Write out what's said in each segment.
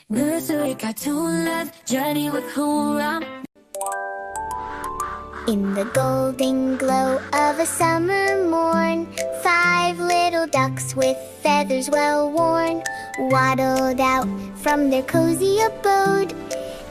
Nursery cartoon love, journey with Hoorah. In the golden glow of a summer morn, 5 little ducks with feathers well worn waddled out from their cozy abode,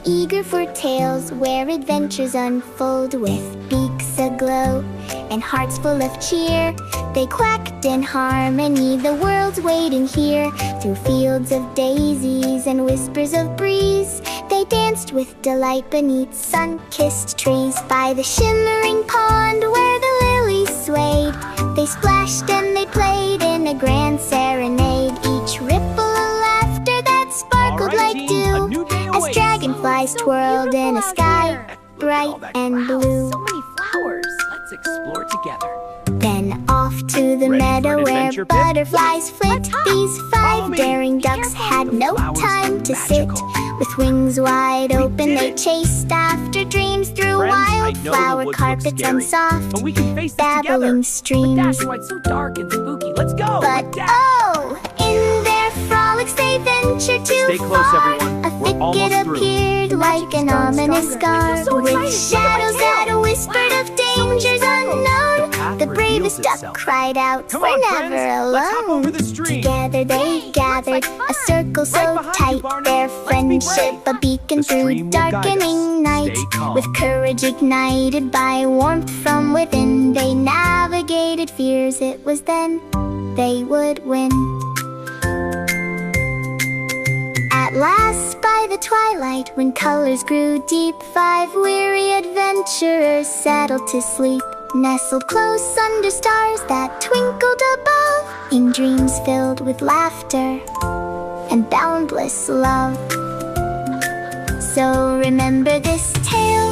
eager for tales where adventures unfold. With beaks aglow and hearts full of cheer, they quacked in harmony, the world's waiting here. Through fields of daisies and whispers of breeze, they danced with delight beneath sun-kissed trees. By the shimmering pond where the lilies swayed, they splashed and they played in a grand serenade. Each ripple a laughter that sparkled like dew, as dragonflies twirled in a sky bright and blue. So many flowers. Let's explore together. Then off to the meadow where butterflies flit. These 5 daring ducks had no time to sit. With wings wide open, they chased after dreams through wildflower carpets and soft, babbling streams. That's why it's so dark and spooky. Let's go. But oh, in their frolics they ventured too Stay close, far. everyone. A thicket appeared like an ominous scar, with shadows that whispered of dangers unknown. The bravest duck cried out, Come "We're on, never friends. Let's hop alone." over the stream. Together they gathered, a circle so behind tight, you, Barney. their Let's be friendship brave. a beacon The through stream will guide darkening us. night. Stay calm. With courage ignited by warmth from within, they navigated fears. It was then they would win. At last, by the twilight, when colors grew deep, 5 weary adventurers settled to sleep, nestled close under stars that twinkled above, in dreams filled with laughter and boundless love. So remember this tale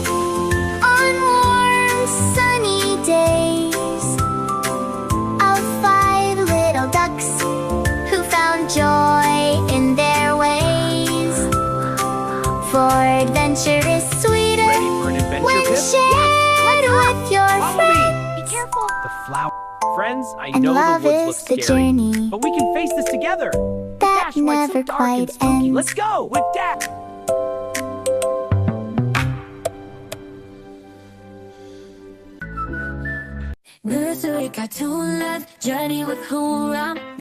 on warm, sunny days of 5 little ducks who found joy in their ways. For adventure is sweeter Ready for an adventure, when Pip? shared with your Follow friends. me. Be careful. The flower. Friends, I And know love the woods is look the scary, journey but we can face this together. that Dash, why it's so never dark and quite spooky. ends. Let's go with Dash. Nursery cartoon love, journey with Hoorah.